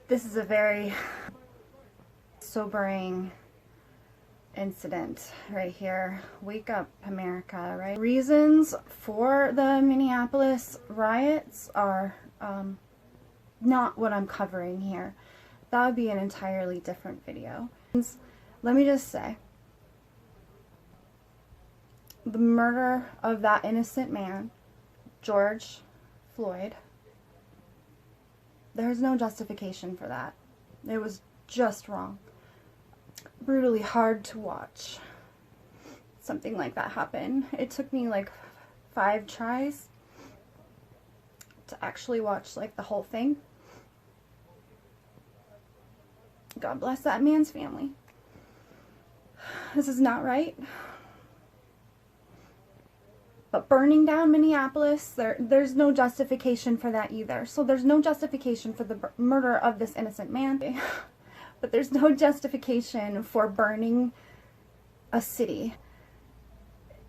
This is a very sobering incident right here. Wake up, America, right? Reasons for the Minneapolis riots are not what I'm covering here. That would be an entirely different video. Let me just say, the murder of that innocent man, George Floyd, there's no justification for that. It was just wrong. Brutally hard to watch something like that happen. It took me like 5 tries to actually watch like the whole thing. God bless that man's family. This is not right. But burning down Minneapolis, there's no justification for that either. So there's no justification for the murder of this innocent man. But there's no justification for burning a city.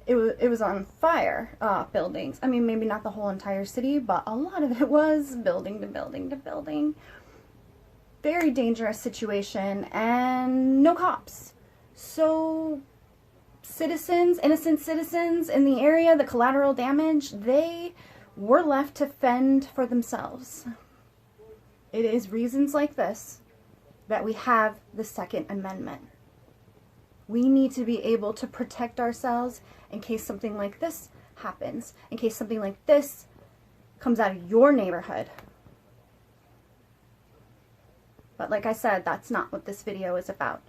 It was on fire, buildings. I mean, maybe not the whole entire city, but a lot of it was building to building to building. Very dangerous situation, and no cops. So citizens, innocent citizens in the area, the collateral damage, they were left to fend for themselves. It is reasons like this that we have the Second Amendment. We need to be able to protect ourselves in case something like this happens, in case something like this comes out of your neighborhood. But like I said, that's not what this video is about.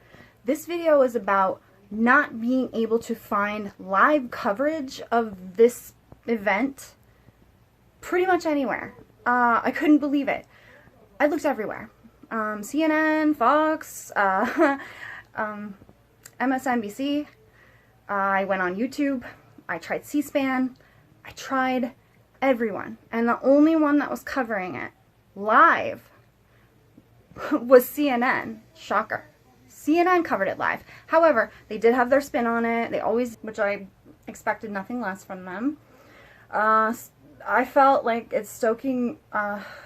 This video is about not being able to find live coverage of this event pretty much anywhere. I couldn't believe it. I looked everywhere. CNN, Fox, MSNBC. I went on YouTube. I tried C-SPAN. I tried everyone. And the only one that was covering it live was CNN. Shocker. CNN covered it live. However, they did have their spin on it. They always, which I expected nothing less from them. I felt like it's stoking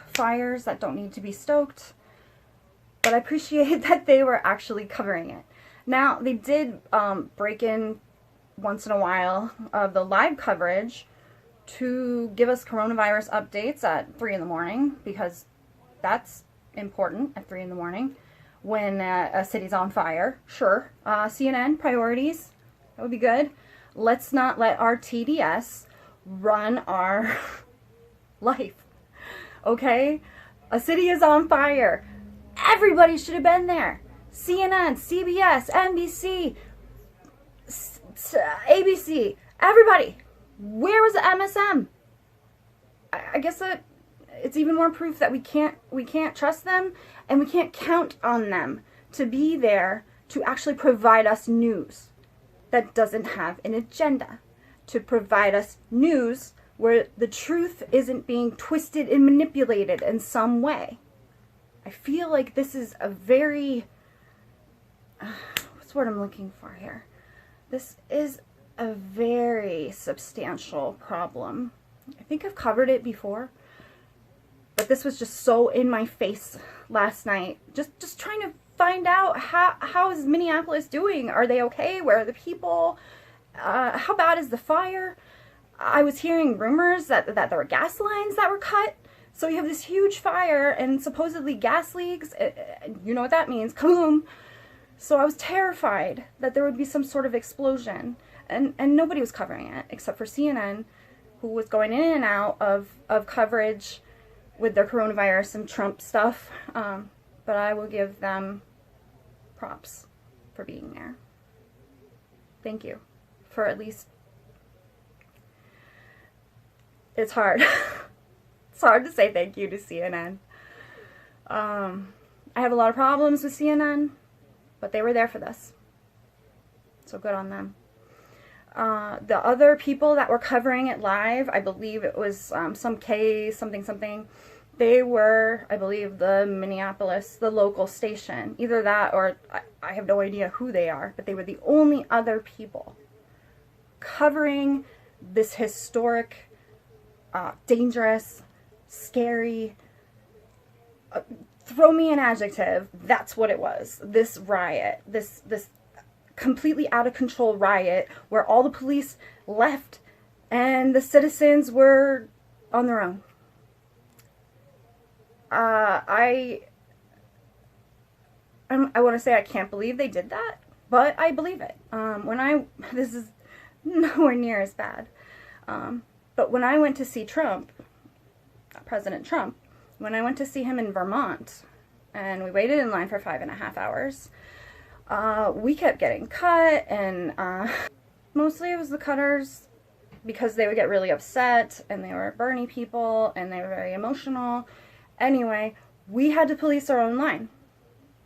fires that don't need to be stoked. But I appreciate that they were actually covering it. Now, they did break in once in a while of the live coverage to give us coronavirus updates at 3 in the morning, because that's important at 3 in the morning when a city's on fire. Sure. CNN, priorities. That would be good. Let's not let our TDS run our life. Okay? A city is on fire. Everybody should have been there. CNN, CBS, NBC, ABC, everybody. Where was the MSM? I guess that it's even more proof that we can't trust them, and we can't count on them to be there to actually provide us news that doesn't have an agenda, to provide us news where the truth isn't being twisted and manipulated in some way. I feel like this is a very, what's the word I'm looking for here? This is a very substantial problem. I think I've covered it before, but this was just so in my face last night. Just trying to find out how is Minneapolis doing? Are they okay? Where are the people? How bad is the fire? I was hearing rumors that there were gas lines that were cut. So you have this huge fire and supposedly gas leaks. You know what that means. Kaboom! So I was terrified that there would be some sort of explosion. And nobody was covering it except for CNN, who was going in and out of coverage with their coronavirus and Trump stuff. But I will give them props for being there. Thank you for at least... It's hard. It's hard to say thank you to CNN. I have a lot of problems with CNN, but they were there for this. So good on them. The other people that were covering it live, I believe it was some K something. They were, I believe, the Minneapolis, the local station. Either that or I have no idea who they are, but they were the only other people covering this historic, dangerous, scary, throw me an adjective, that's what it was. This riot, this completely out of control riot where all the police left and the citizens were on their own. I want to say I can't believe they did that, but I believe it. This is nowhere near as bad. But when I went to see Trump, President Trump, when I went to see him in Vermont, and we waited in line for 5.5 hours, we kept getting cut, and mostly it was the cutters, because they would get really upset, and they were Bernie people, and they were very emotional. Anyway, we had to police our own line.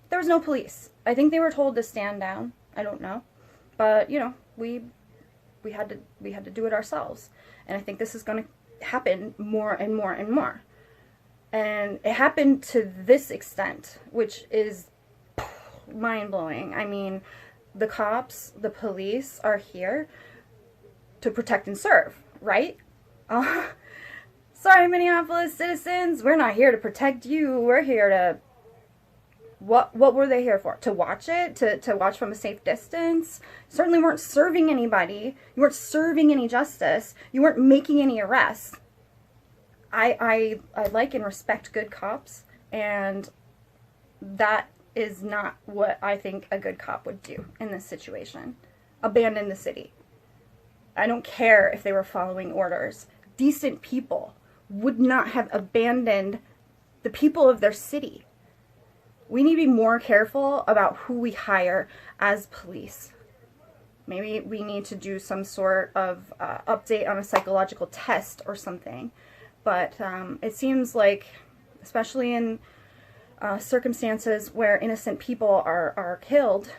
There was no police. I think they were told to stand down. I don't know. But, you know, we had to do it ourselves. And I think this is going to happen more and more and more. And it happened to this extent, which is mind-blowing. I mean, the cops, the police are here to protect and serve, right? Sorry, Minneapolis citizens, we're not here to protect you. We're here to... What were they here for? To watch it? To watch from a safe distance? Certainly weren't serving anybody. You weren't serving any justice. You weren't making any arrests. I like and respect good cops, and that is not what I think a good cop would do in this situation. Abandon the city. I don't care if they were following orders. Decent people would not have abandoned the people of their city. We need to be more careful about who we hire as police. Maybe we need to do some sort of update on a psychological test or something. But it seems like, especially in circumstances where innocent people are killed,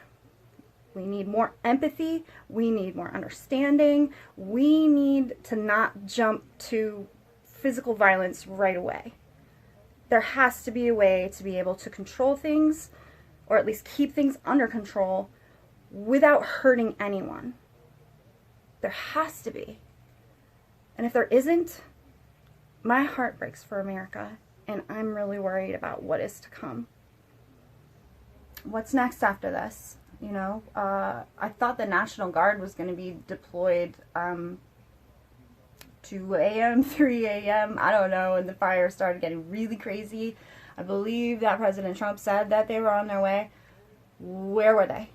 we need more empathy, we need more understanding, we need to not jump to physical violence right away. There has to be a way to be able to control things, or at least keep things under control, without hurting anyone. There has to be. And if there isn't, my heart breaks for America, and I'm really worried about what is to come. What's next after this? You know, I thought the National Guard was going to be deployed 2 a.m., 3 a.m., I don't know, and the fire started getting really crazy. I believe that President Trump said that they were on their way. Where were they?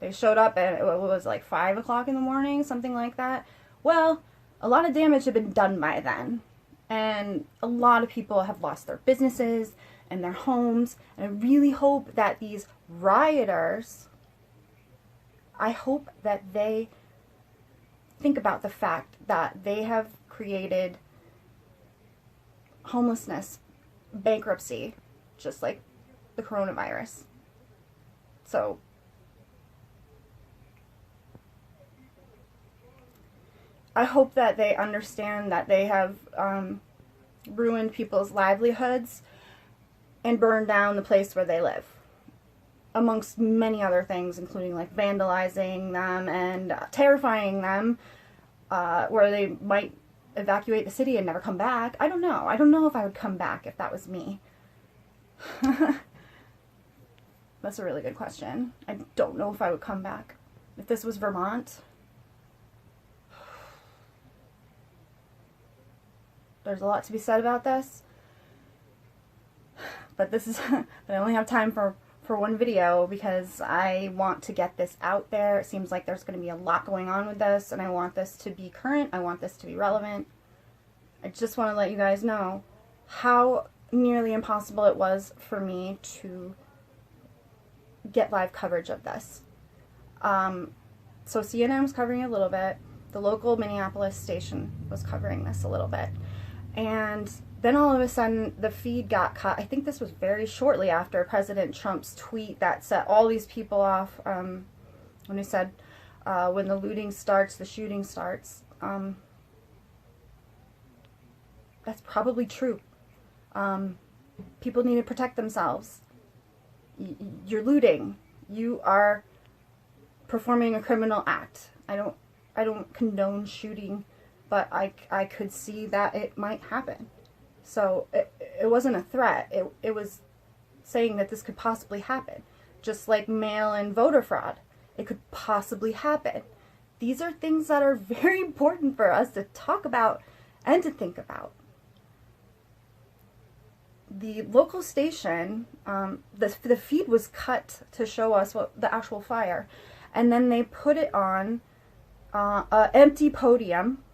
They showed up and it was like 5 o'clock in the morning, something like that. Well, a lot of damage had been done by then. And a lot of people have lost their businesses and their homes. And I really hope that these rioters, I hope that they think about the fact that they have created homelessness, bankruptcy, just like the coronavirus. So, I hope that they understand that they have ruined people's livelihoods and burned down the place where they live, amongst many other things, including like vandalizing them and terrifying them, where they might evacuate the city and never come back. I don't know. I don't know if I would come back if that was me. That's a really good question. I don't know if I would come back. If this was Vermont, there's a lot to be said about this. But this is, I only have time for one video because I want to get this out there. It seems like there's going to be a lot going on with this, and I want this to be current. I want this to be relevant. I just want to let you guys know how nearly impossible it was for me to get live coverage of this. So CNN was covering it a little bit. The local Minneapolis station was covering this a little bit. And then all of a sudden, the feed got cut. I think this was very shortly after President Trump's tweet that set all these people off, when he said, when the looting starts, the shooting starts. That's probably true. People need to protect themselves. You're looting. You are performing a criminal act. I don't condone shooting, but I could see that it might happen. So it wasn't a threat. It was saying that this could possibly happen. Just like mail-in voter fraud. It could possibly happen. These are things that are very important for us to talk about and to think about. The local station, the feed was cut to show us what the actual fire, and then they put it on an empty podium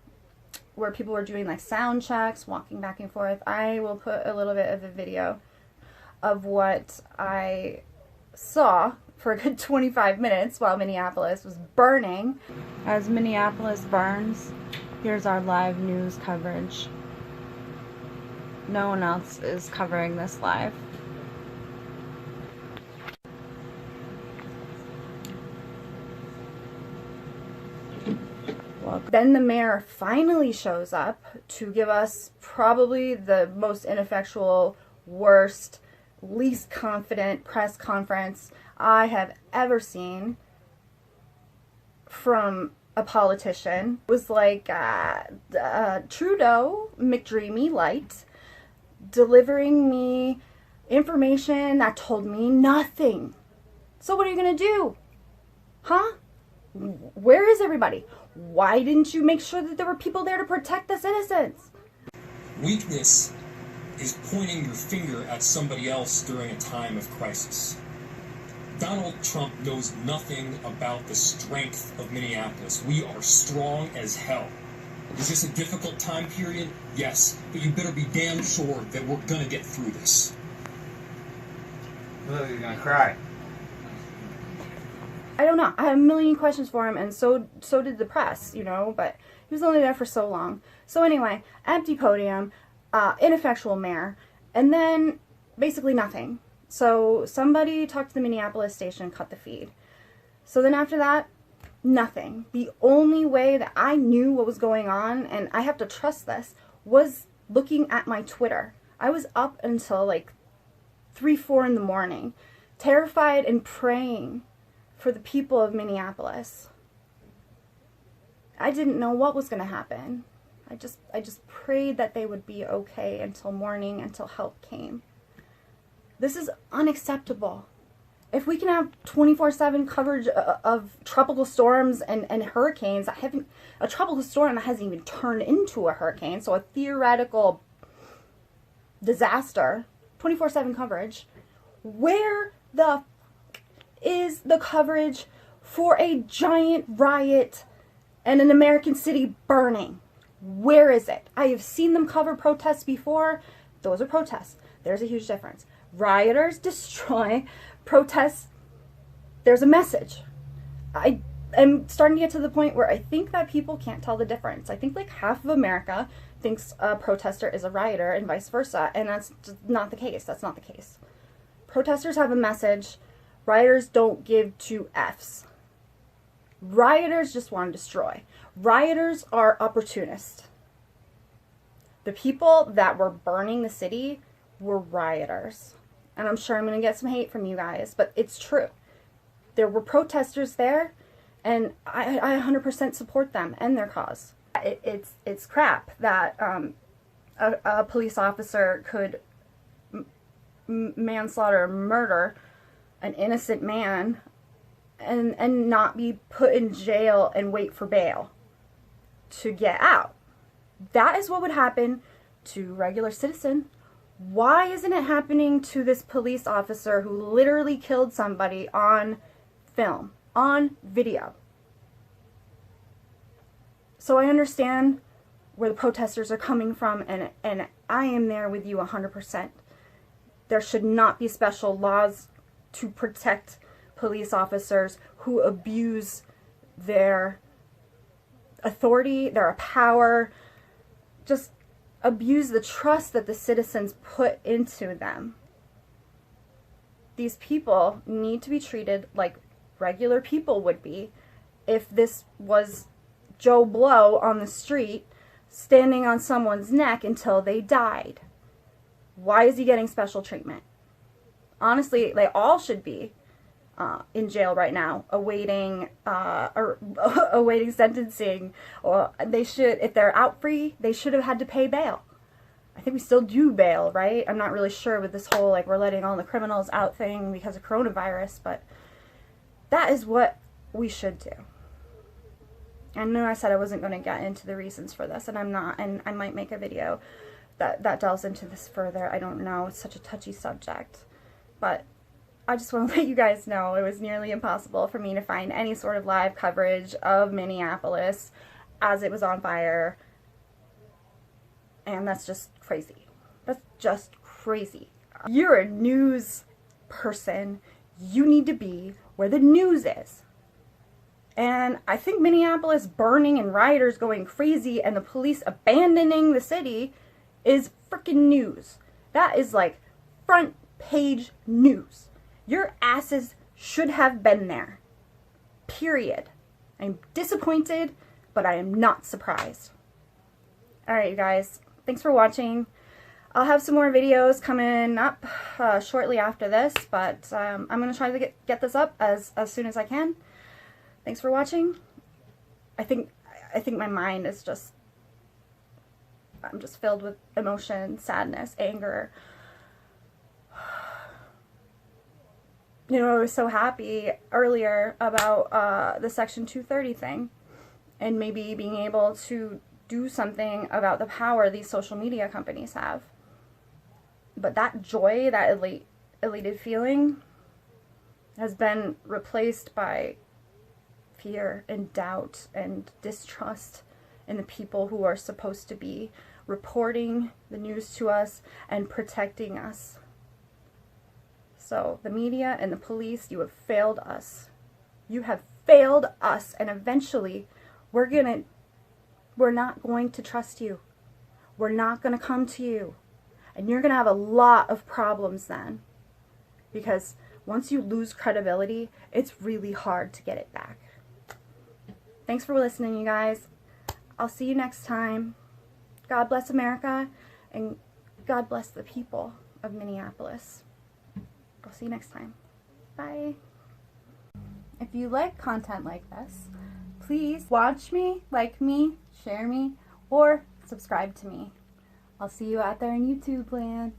where people were doing like sound checks, walking back and forth. I will put a little bit of a video of what I saw for a good 25 minutes while Minneapolis was burning. As Minneapolis burns, here's our live news coverage. No one else is covering this live. Well, then the mayor finally shows up to give us probably the most ineffectual, worst, least confident press conference I have ever seen from a politician. It was like Trudeau, McDreamy light, delivering me information that told me nothing. So what are you gonna do? Huh? Where is everybody? Why didn't you make sure that there were people there to protect the citizens? Weakness is pointing your finger at somebody else during a time of crisis. Donald Trump knows nothing about the strength of Minneapolis. We are strong as hell. Is this a difficult time period? Yes, but you better be damn sure that we're gonna get through this. Look, you're gonna cry. I don't know. I have a million questions for him, and so did the press, you know, but he was only there for so long. So anyway, empty podium, ineffectual mayor, and then basically nothing. So somebody talked to the Minneapolis station, cut the feed. So then after that, nothing. The only way that I knew what was going on, and I have to trust this, was looking at my Twitter. I was up until like 3, 4 in the morning, terrified and praying for the people of Minneapolis. I didn't know what was going to happen. I just prayed that they would be okay until morning, until help came. This is unacceptable. If we can have 24/7 coverage of tropical storms and hurricanes, a tropical storm that hasn't even turned into a hurricane, so a theoretical disaster, 24/7 coverage, where the is the coverage for a giant riot and an American city burning? Where is it? I have seen them cover protests before. Those are protests. There's a huge difference. Rioters destroy, protests, there's a message. I am starting to get to the point where I think that people can't tell the difference. I think like half of America thinks a protester is a rioter and vice versa, and that's just not the case. That's not the case. Protesters have a message. Rioters don't give two Fs. Rioters just want to destroy. Rioters are opportunists. The people that were burning the city were rioters. And I'm sure I'm going to get some hate from you guys, but it's true. There were protesters there, and I 100% support them and their cause. It's crap that a police officer could manslaughter, murder an innocent man and not be put in jail and wait for bail to get out. That is what would happen to regular citizen. Why isn't it happening to this police officer who literally killed somebody on film, on video? So I understand where the protesters are coming from, and I am there with you 100%. There should not be special laws to protect police officers who abuse their authority, their power, just abuse the trust that the citizens put into them. These people need to be treated like regular people would be if this was Joe Blow on the street standing on someone's neck until they died. Why is he getting special treatment? Honestly, they all should be in jail right now, awaiting awaiting sentencing. Or they should, if they're out free, they should have had to pay bail. I think we still do bail, right? I'm not really sure with this whole, like, we're letting all the criminals out thing because of coronavirus, but that is what we should do. I know I said I wasn't going to get into the reasons for this, and I'm not, and I might make a video that delves into this further. I don't know. It's such a touchy subject. But I just want to let you guys know it was nearly impossible for me to find any sort of live coverage of Minneapolis as it was on fire. And that's just crazy. That's just crazy. You're a news person. You need to be where the news is. And I think Minneapolis burning and rioters going crazy and the police abandoning the city is freaking news. That is like front page news. Your asses should have been there. Period. I'm disappointed, but I am not surprised. Alright, you guys. Thanks for watching. I'll have some more videos coming up shortly after this, but I'm going to try to get this up as soon as I can. Thanks for watching. I think my mind is just, I'm just filled with emotion, sadness, anger. You know, I was so happy earlier about the Section 230 thing and maybe being able to do something about the power these social media companies have. But that joy, that elated feeling has been replaced by fear and doubt and distrust in the people who are supposed to be reporting the news to us and protecting us. So the media and the police, you have failed us. You have failed us, and eventually we're not going to trust you. We're not going to come to you. And you're going to have a lot of problems then. Because once you lose credibility, it's really hard to get it back. Thanks for listening, you guys. I'll see you next time. God bless America, and God bless the people of Minneapolis. I'll see you next time. Bye. If you like content like this, please watch me, like me, share me, or subscribe to me. I'll see you out there in YouTube land.